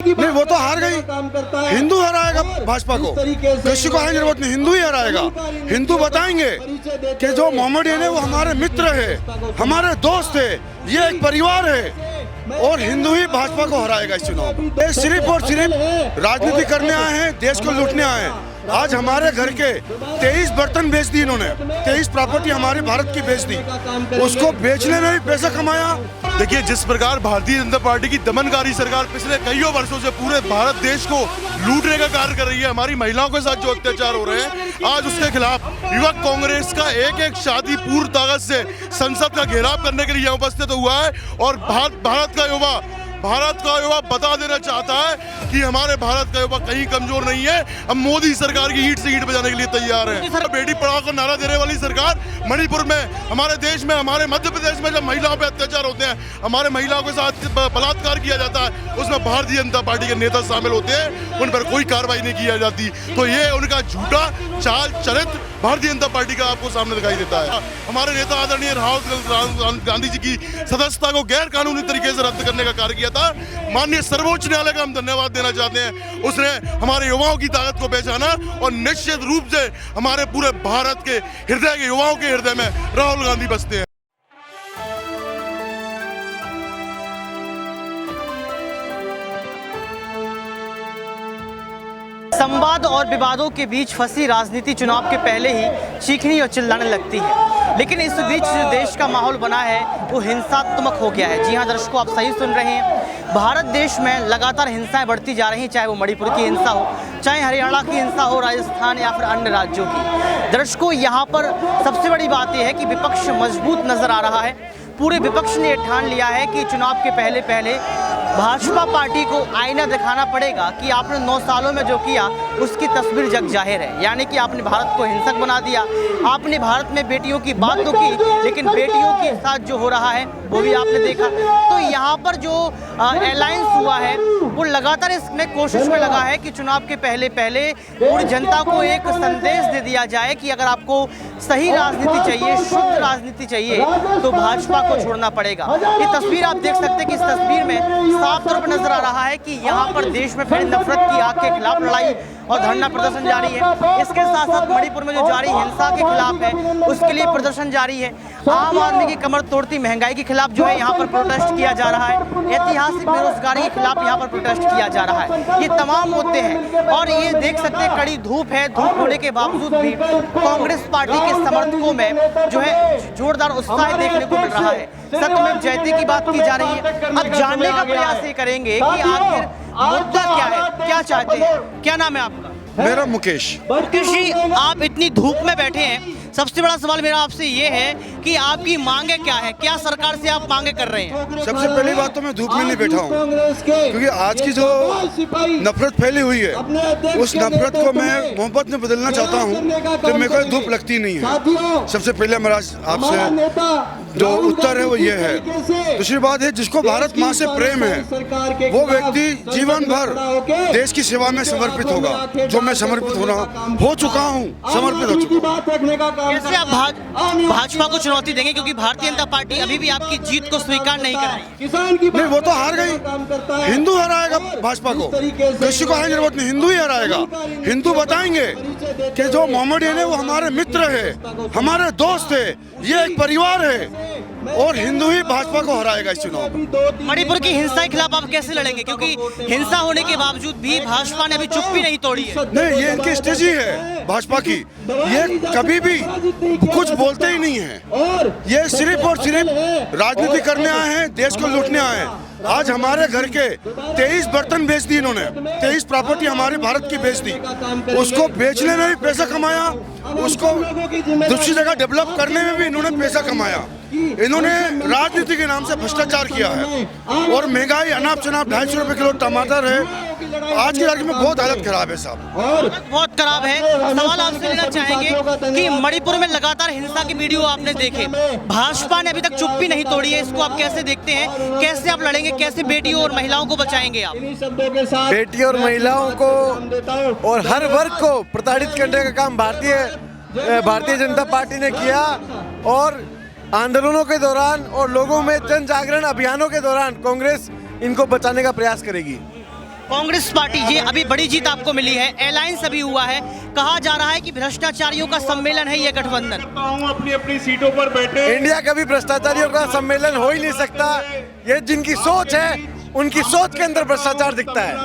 नहीं, वो तो हार गई। हिंदू हराएगा भाजपा को, किसी को हारने की जरूरत नहीं, हिंदू ही हराएगा। हिंदू बताएंगे कि जो मोहम्मदीन है वो हमारे मित्र है, हमारे दोस्त है, ये एक परिवार है और हिंदू ही भाजपा को हराएगा इस चुनाव में। ये सिर्फ और सिर्फ राजनीति करने आए हैं, देश को लूटने आए हैं। आज हमारे घर के 23 बर्तन बेच दी इन्होंने, 23 प्रॉपर्टी हमारे भारत की बेच दी, उसको बेचने में भी पैसा कमाया। देखिए, जिस प्रकार भारतीय जनता पार्टी की दमनकारी सरकार पिछले कईयों वर्षों से पूरे भारत देश को लूटने का कार्य कर रही है, हमारी महिलाओं के साथ जो अत्याचार हो रहे हैं, आज उसके खिलाफ युवक कांग्रेस का एक एक शादी पूर्ण ताकत से संसद का घेराव करने के लिए यहाँ उपस्थित हुआ है। और भारत का युवा बता देना चाहता है कि हमारे भारत का युवा कहीं कमजोर नहीं है। हम मोदी सरकार की ईंट से ईंट बजाने के लिए तैयार हैं। बेटी पढ़ाओ का नारा देने वाली सरकार मणिपुर में, हमारे देश में, हमारे मध्य प्रदेश में जब महिलाओं पे अत्याचार होते हैं, हमारे महिलाओं के साथ बलात्कार किया जाता है, उसमें भारतीय जनता पार्टी के नेता शामिल होते हैं, उन पर कोई कार्रवाई नहीं की जाती। तो ये उनका झूठा चाल चरित्र भारतीय जनता पार्टी का आपको सामने दिखाई देता है। हमारे नेता आदरणीय राहुल गांधी जी की सदस्यता को गैर कानूनी तरीके से रद्द करने का कार्य किया था। माननीय सर्वोच्च न्यायालय का हम धन्यवाद देना चाहते हैं, उसने हमारे युवाओं की ताकत को पहचाना और निश्चित रूप से हमारे पूरे भारत के हृदय के युवाओं के हृदय में राहुल गांधी बसते हैं। संवाद और विवादों के बीच फंसी राजनीति चुनाव के पहले ही चीखने और चिल्लाने लगती है, लेकिन इस बीच जो देश का माहौल बना है वो हिंसात्मक हो गया है। जी हाँ दर्शकों, आप सही सुन रहे हैं। भारत देश में लगातार हिंसाएं बढ़ती जा रही हैं, चाहे वो मणिपुर की हिंसा हो, चाहे हरियाणा की हिंसा हो, राजस्थान या फिर अन्य राज्यों की। दर्शकों, यहाँ पर सबसे बड़ी बात यह है कि विपक्ष मजबूत नजर आ रहा है। पूरे विपक्ष ने ठान लिया है कि चुनाव के पहले भाजपा पार्टी को आईना दिखाना पड़ेगा कि आपने 9 सालों में जो किया उसकी तस्वीर जग जाहिर है। यानी कि आपने भारत को हिंसक बना दिया, आपने भारत में बेटियों की बात तो की, लेकिन बेटियों के साथ जो हो रहा है वो भी आपने देखा। तो यहाँ पर जो अलायंस हुआ है वो लगातार इसमें कोशिश में लगा है कि चुनाव के पहले पूरी जनता को एक संदेश दे दिया जाए कि अगर आपको सही राजनीति चाहिए, शुद्ध राजनीति चाहिए, तो भाजपा को छोड़ना पड़ेगा। ये तस्वीर आप देख सकते हैं कि इस तस्वीर में साफ तौर पर नजर आ रहा है कि यहाँ पर देश में फैली नफरत की आग के खिलाफ लड़ाई और धरना प्रदर्शन जारी है। इसके साथ साथ मणिपुर में जो जारी हिंसा के खिलाफ है उसके लिए प्रदर्शन जारी है। आम आदमी की कमर तोड़ती महंगाई के खिलाफ जो है यहाँ पर प्रोटेस्ट किया जा रहा है। ऐतिहासिक बेरोजगारी के खिलाफ यहाँ पर प्रोटेस्ट किया जा रहा है। ये तमाम मुद्दे हैं और ये देख सकते हैं कड़ी धूप है। धूप होने के बावजूद भी कांग्रेस पार्टी के समर्थकों में जो है जोरदार उत्साह देखने को मिल रहा है। सत्यमेव जयते की बात की जा रही है। अब जानने का प्रयास ये करेंगे कि आखिर मुद्दा क्या है, क्या चाहते हैं। क्या नाम है आपका? मेरा मुकेश। मुकेश जी, आप इतनी धूप में बैठे हैं, सबसे बड़ा सवाल मेरा आपसे ये है कि आपकी मांगे क्या है, क्या सरकार से आप मांगे कर रहे हैं? सबसे पहली बात तो मैं धूप में नहीं बैठा हूँ, क्योंकि आज की जो नफरत फैली हुई है उस नफरत को मैं मोहब्बत में बदलना चाहता हूँ, तो मेरे को धूप लगती नहीं है। सबसे पहले मेरा आपसे जो उत्तर है वो ये है। दूसरी बात है, जिसको भारत माँ से प्रेम है वो व्यक्ति जीवन भर देश की सेवा में समर्पित होगा, जो मैं समर्पित हो चुका हूँ, समर्पित हो चुका हूँ। कैसे आप भाजपा को चुनौती देंगे, क्योंकि भारतीय जनता पार्टी अभी भी आपकी जीत को स्वीकार नहीं कर रही? नहीं, वो तो हार गई। हिंदू हराएगा भाजपा को, किसी को हारने की जरूरत नहीं, हिंदू ही हराएगा। हिंदू बताएंगे कि जो मोहम्मदीन है वो हमारे मित्र है, हमारे दोस्त है, ये एक परिवार है और हिंदू ही भाजपा को हराएगा इस चुनाव में। मणिपुर की हिंसा के खिलाफ आप कैसे लड़ेंगे, क्योंकि हिंसा होने के बावजूद भी भाजपा ने अभी चुप्पी नहीं तोड़ी है? नहीं, ये इनकी स्ट्रेटजी है भाजपा की, ये कभी भी कुछ बोलते ही नहीं है। ये सिर्फ और सिर्फ राजनीति करने आए हैं, देश को लूटने आए हैं। आज हमारे घर के 23 बर्तन बेच दी इन्होंने, 23 प्रॉपर्टी हमारे भारत की बेच दी, उसको बेचने में भी पैसा कमाया, उसको दूसरी जगह डेवलप करने में भी इन्होंने पैसा कमाया। इन्होंने राजनीति के नाम से भ्रष्टाचार किया है और महंगाई अनाप शनाप 250 रुपए किलो टमाटर है। आज की तारीख में बहुत हालत खराब है साहब, बहुत खराब है। सवाल आपसे लेना चाहेंगे कि मणिपुर में लगातार हिंसा की वीडियो आपने देखे, भाजपा ने अभी तक चुप्पी नहीं तोड़ी है, इसको आप कैसे देखते हैं? कैसे आप लड़ेंगे, कैसे बेटियों और महिलाओं को बचाएंगे आप? बेटी और महिलाओं को और हर वर्ग को प्रताड़ित करने का काम भारतीय जनता पार्टी ने किया और आंदोलनों के दौरान और लोगों में जन जागरण अभियानों के दौरान कांग्रेस इनको बचाने का प्रयास करेगी। कांग्रेस पार्टी, ये अभी बड़ी जीत आपको मिली है, अलायंस अभी हुआ है, कहा जा रहा है कि भ्रष्टाचारियों का सम्मेलन है ये गठबंधन। अपनी अपनी सीटों पर बैठे। इंडिया कभी भ्रष्टाचारियों का सम्मेलन हो ही नहीं सकता। ये जिनकी सोच है, उनकी सोच के अंदर भ्रष्टाचार दिखता है।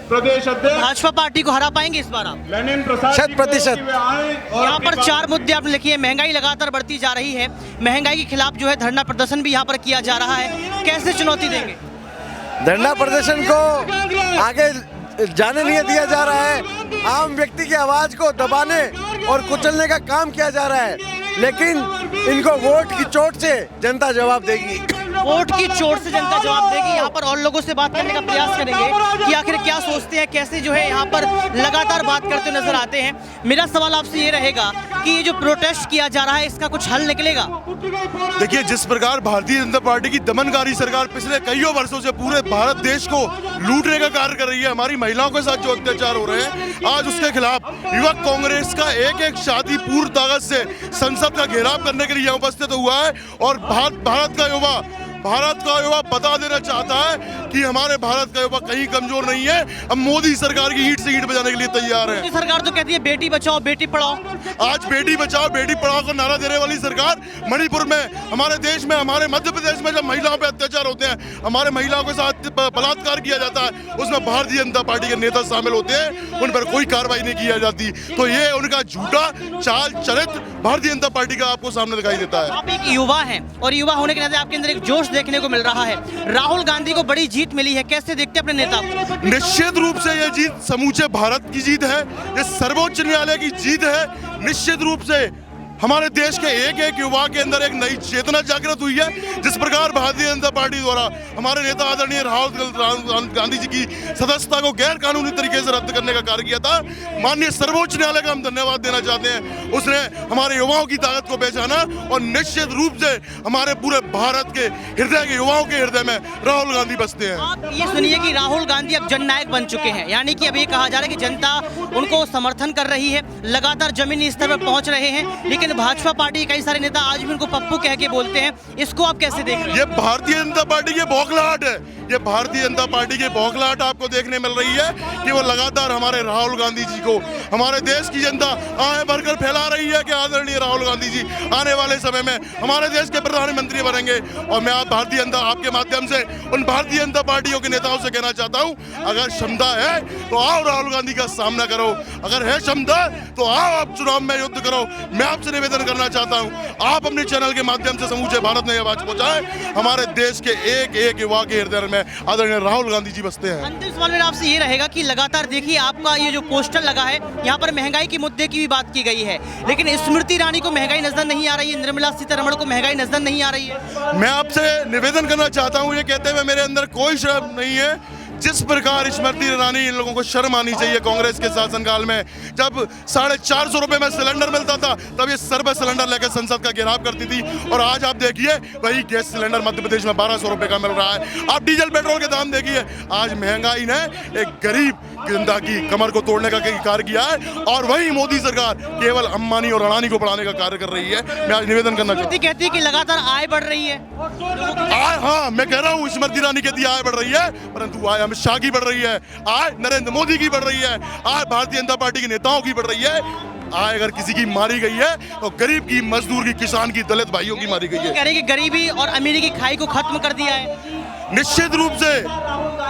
प्रदेश अध्यक्ष भाजपा पार्टी को हरा पाएंगे इस बार आप? लेनिन प्रसाद 100%। यहाँ पर 4 मुद्दे आपने लिखे हैं। महंगाई लगातार बढ़ती जा रही है, महंगाई के खिलाफ जो है धरना प्रदर्शन भी यहाँ पर किया जा रहा है, कैसे चुनौती देंगे? धरना प्रदर्शन को आगे जाने नहीं दिया जा रहा है। आम व्यक्ति की आवाज को दबाने और कुचलने का काम किया जा रहा है, लेकिन इनको वोट की चोट से जनता जवाब देगी। वोट की चोट से जनता जवाब देगी। यहाँ पर और लोगों से बात करने का प्रयास करेंगे कि आखिर क्या सोचते हैं, कैसे जो है यहाँ पर लगातार बात करते नजर आते हैं। मेरा सवाल आपसे ये रहेगा कि ये जो प्रोटेस्ट किया जा रहा है, इसका कुछ हल निकलेगा? देखिए, जिस प्रकार भारतीय जनता पार्टी की दमनकारी सरकार पिछले कईयों वर्षों से पूरे भारत देश को लूटने का कार्य कर रही है, हमारी महिलाओं के साथ जो अत्याचार हो रहे हैं, आज उसके खिलाफ युवक कांग्रेस का एक एक शादी पूर्ण ताकत से संसद का घेराव करने के लिए यहाँ उपस्थित हुआ है। और भारत का युवा बता देना चाहता है कि हमारे भारत का युवा कहीं कमजोर नहीं है। हम मोदी सरकार की ईंट से ईंट बजाने के लिए तैयार हैं। सरकार तो कहती है बेटी बचाओ बेटी पढ़ाओ। आज बेटी बचाओ बेटी पढ़ाओ का नारा देने वाली सरकार मणिपुर में, हमारे देश में, हमारे मध्य प्रदेश में जब महिलाओं पे अत्याचार होते हैं, हमारे महिलाओं के साथ बलात्कार किया जाता है, उसमें भारतीय जनता पार्टी के नेता शामिल होते हैं, उन पर कोई कार्रवाई नहीं की जाती। तो ये उनका झूठा चाल चरित्र भारतीय जनता पार्टी का आपको सामने दिखाई देता है। आप एक युवा हैं और युवा होने के नाते आपके अंदर एक जोश देखने को मिल रहा है। राहुल गांधी को बड़ी जीत मिली है, कैसे देखते हैं अपने नेता को? निश्चित रूप से ये जीत समूचे भारत की जीत है, ये सर्वोच्च न्यायालय की जीत है। निश्चित रूप से हमारे देश के एक एक युवा के अंदर एक नई चेतना जागृत हुई है। जिस प्रकार भारतीय जनता पार्टी द्वारा हमारे नेता आदरणीय राहुल गांधी जी की सदस्यता को गैर कानूनी तरीके से रद्द करने का कार्य किया था, माननीय सर्वोच्च न्यायालय का हम धन्यवाद देना चाहते हैं। उसने हमारे युवाओं की ताकत को पहचाना और निश्चित रूप से हमारे पूरे भारत के हृदय के युवाओं के हृदय में राहुल गांधी बसते हैं। आप ये सुनिए कि राहुल गांधी अब जननायक बन चुके हैं, यानी कि अब ये कहा जा रहा है कि जनता उनको समर्थन कर रही है, लगातार जमीनी स्तर पर पहुंच रहे हैं। लेकिन भाजपा पार्टी के कई सारे नेता आज भी उनको पप्पू कह के बोलते हैं, इसको आप कैसे देख रहे हैं? ये भारतीय जनता पार्टी की बौखलाहट है। ये भारतीय जनता पार्टी की बौखलाहट आपको देखने मिल रही है कि वो लगातार हमारे राहुल गांधी जी को, हमारे देश की जनता आए भरकर फैला रही है कि आदरणीय राहुल गांधी जी आने वाले समय में हमारे देश के प्रधानमंत्री बनेंगे। और मैं आप भारतीय जनता आपके माध्यम से उन भारतीय जनता पार्टियों के नेताओं से कहना चाहता हूं, अगर क्षमता है तो आओ राहुल गांधी का सामना करो, अगर है क्षमता तो आओ आप चुनाव में युद्ध करो। मैं आपसे निवेदन करना चाहता हूं, आप अपने चैनल के माध्यम से समूचे भारत में यह आवाज पहुंचाएं, हमारे देश के एक एक युवा के हृदय में आदरणीय राहुल गांधी जी बसते हैं। अंतिम सवाल मेरा आपसे ये रहेगा कि लगातार देखिए आपका ये जो पोस्टर लगा है, यहाँ पर महंगाई के मुद्दे की भी बात की गई है, लेकिन स्मृति ईरानी को महंगाई नजर नहीं आ रही है, निर्मला सीतारमण को महंगाई नजर नहीं आ रही है। मैं आपसे निवेदन करना चाहता हूं, ये कहते हुए मेरे अंदर कोई शर्म नहीं है। जिस प्रकार स्मृति ईरानी, इन लोगों को शर्म आनी चाहिए। कांग्रेस के शासनकाल में जब 450 रुपए में सिलेंडर मिलता था, तब ये सर्वे सिलेंडर लेकर संसद का घेराव करती थी। और आज आप देखिए वही गैस सिलेंडर मध्य प्रदेश में 1200 रुपए का मिल रहा है। आप डीजल पेट्रोल के दाम देखिए। आज महंगाई ने एक गरीब जनता की कमर को तोड़ने का कार्य किया है, और वही मोदी सरकार केवल अंबानी और अडानी को बढ़ाने का कार्य कर रही है। मैं आज निवेदन करना चाहता हूँ, कहती है कि लगातार आय बढ़ रही है। हाँ, मैं कह रहा हूँ स्मृति ईरानी कहती है आय बढ़ रही है, परंतु आय अमित शाह की बढ़ रही है, आय नरेंद्र मोदी की बढ़ रही है, आय भारतीय जनता पार्टी के नेताओं की बढ़ रही है। आय अगर किसी की मारी गई है तो गरीब की, मजदूर की, किसान की, दलित भाइयों की मारी गई है। कह रहे हैं कि गरीबी और अमीरी की खाई को खत्म कर दिया है। निश्चित रूप से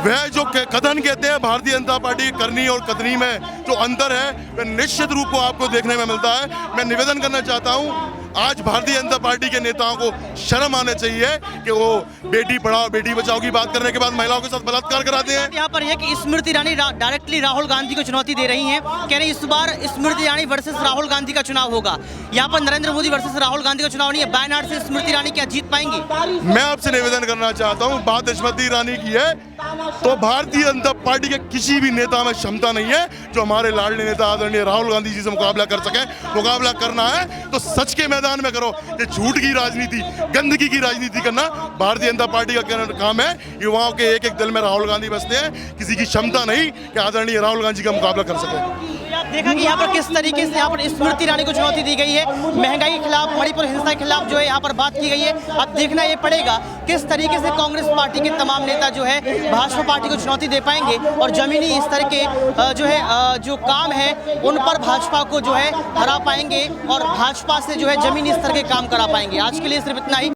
वह जो कथन कहते हैं भारतीय जनता पार्टी करनी और कथनी में जो अंतर है, वह निश्चित रूप को आपको देखने में मिलता है। मैं निवेदन करना चाहता हूं, आज भारतीय जनता पार्टी के नेताओं को शर्म आने चाहिए कि वो बेटी पढ़ाओ बेटी बचाओ की बात करने के बाद महिलाओं के साथ बलात्कार कराते हैं। यहाँ पर है कि स्मृति ईरानी डायरेक्टली राहुल गांधी को चुनौती दे रही हैं, कह रही इस बार स्मृति ईरानी वर्सेस राहुल गांधी का चुनाव होगा। यहाँ पर नरेंद्र मोदी वर्सेस राहुल गांधी का चुनाव नहीं है। वायनाड से स्मृति ईरानी क्या जीत पाएंगी? मैं आपसे निवेदन करना चाहता हूँ, बात स्मृति ईरानी की है तो भारतीय जनता पार्टी के किसी भी नेता में क्षमता नहीं है जो हमारे लाडले नेता आदरणीय राहुल गांधी जी से मुकाबला कर सके। मुकाबला करना है तो सच के मैदान में करो। ये झूठ की राजनीति, गंदगी की राजनीति करना भारतीय जनता पार्टी का काम है। युवाओं के एक एक दिल में राहुल गांधी बसते हैं, किसी की क्षमता नहीं कि आदरणीय राहुल गांधी का मुकाबला कर सके। आप देखा कि यहाँ पर किस तरीके से यहाँ पर स्मृति ईरानी को चुनौती दी गई है, महंगाई के खिलाफ, मणिपुर हिंसा के खिलाफ जो है यहाँ पर बात की गई है। अब देखना ये पड़ेगा किस तरीके से कांग्रेस पार्टी के तमाम नेता जो है भाजपा पार्टी को चुनौती दे पाएंगे और जमीनी स्तर के जो है जो काम है उन पर भाजपा को जो है हरा पाएंगे और भाजपा से जो है जमीनी स्तर के काम करा पाएंगे। आज के लिए सिर्फ इतना ही।